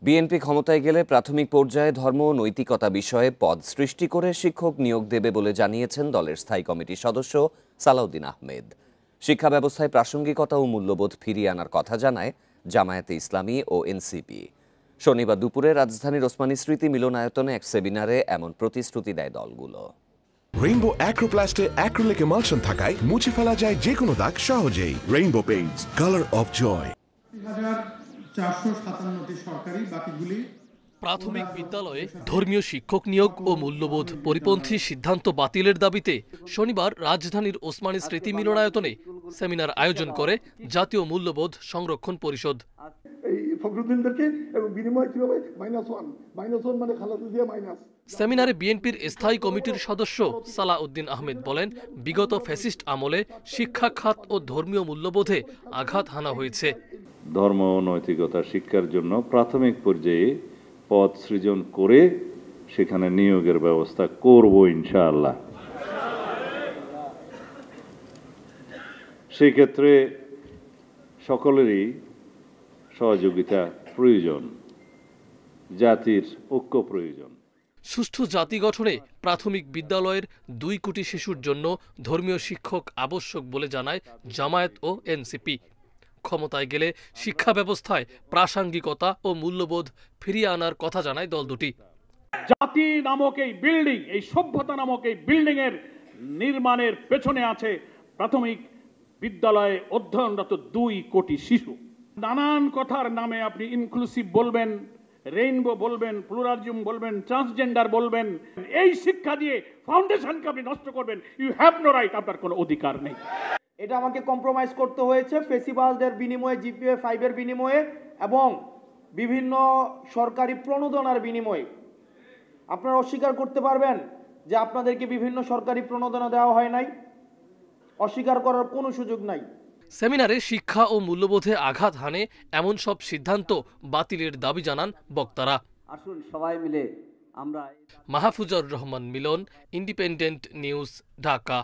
BNP ক্ষমতায় গেলে প্রাথমিক পর্যায়ে ধর্ম ও নৈতিকতা বিষয়ে পদ সৃষ্টি করে শিক্ষক নিয়োগ দেবে বলে জানিয়েছেন দলের স্থায়ী কমিটির সদস্য সালাউদ্দিন আহমেদ। শিক্ষা ব্যবস্থায় প্রাসঙ্গিকতা ও মূল্যবোধ ফিরিয়ে আনার কথা জানায় জামায়াতে ইসলামী ও এনসিপি। শনিবার দুপুরে রাজধানীর ওসমানী স্মৃতি মিলনায়তনে এক সেমিনারে এমন প্রতিশ্রুতি দেয় দলগুলো। রেইনবো অ্যাক্রোপ্লাস্টে অ্যাক্রিলিক এমালশন থাকায় মুছে ফেলা যায় যে কোনো দাগ সহজেই। Rainbow paints, colour of joy. 457টি সরকারি, বাকিগুলি প্রাথমিক বিদ্যালয়ে ধর্মীয় শিক্ষক নিয়োগ ও মূল্যবোধ পরিপন্থী সিদ্ধান্ত বাতিলের দাবিতে শনিবার রাজধানীর ওসমানী স্মৃতি মিলনায়তনে সেমিনার আয়োজন করে জাতীয় মূল্যবোধ সংরক্ষণ পরিষদ। সেমিনারে বিএনপির স্থায়ী কমিটির সদস্য সালাউদ্দিন আহমেদ বলেন, বিগত ফ্যাসিস্ট আমলে শিক্ষা খাত ও ধর্মীয় মূল্যবোধে আঘাত হানা হয়েছে। ধর্ম ও নৈতিকতা শিক্ষার জন্য প্রাথমিক পর্যায়ে পদ সৃজন করে সেখানে নিয়োগের ব্যবস্থা করব ইনশাআল্লাহ। সেই ক্ষেত্রে সকলেরই সহযোগিতা প্রয়োজন, জাতির ঐক্য প্রয়োজন। সুষ্ঠু জাতি গঠনে প্রাথমিক বিদ্যালয়ের 2 কোটি শিশুর জন্য ধর্মীয় শিক্ষক আবশ্যক বলে জানায় জামায়াত ও এনসিপি। ক্ষমতায় গেলে শিক্ষা ব্যবস্থায় প্রাসঙ্গিকতা ও মূল্যবোধ ফিরিয়ে আনার কথা জানায় দল দুটি। জাতি নামক এই বিল্ডিং, এই সভ্যতা নামক এই বিল্ডিং এর নির্মাণের পেছনে আছে প্রাথমিক বিদ্যালয়ে অধ্যয়নরত 2 কোটি শিশু। নানান কথার নামে আপনি ইনক্লুসিভ বলবেন, রেইনবো বলবেন, প্লুরালিজম বলবেন, ট্রান্সজেন্ডার বলবেন, এই শিক্ষা দিয়ে ফাউন্ডেশনকে আপনি নষ্ট করবেন। ইউ হ্যাভ নো রাইট, আপনার কোনো অধিকার নেই। এটা আমাকে কম্প্রোমাইজ করতে হয়েছে ফেসিবালদের বিনিময়ে, জিপিএ 5 এর বিনিময়ে এবং বিভিন্ন সরকারি প্রণোদনার বিনিময়ে। আপনারা অস্বীকার করতে পারবেন যে আপনাদেরকে বিভিন্ন সরকারি প্রণোদনা দেওয়া হয় নাই? অস্বীকার করার কোনো সুযোগ নাই। সেমিনারে শিক্ষা ও মূল্যবোধে আঘাত হানে এমন সব সিদ্ধান্ত বাতিলের দাবি জানান বক্তারা। আসুন সবাই মিলে আমরা। মাহফুজুর রহমান মিলন, ইন্ডিপেন্ডেন্ট নিউজ, ঢাকা।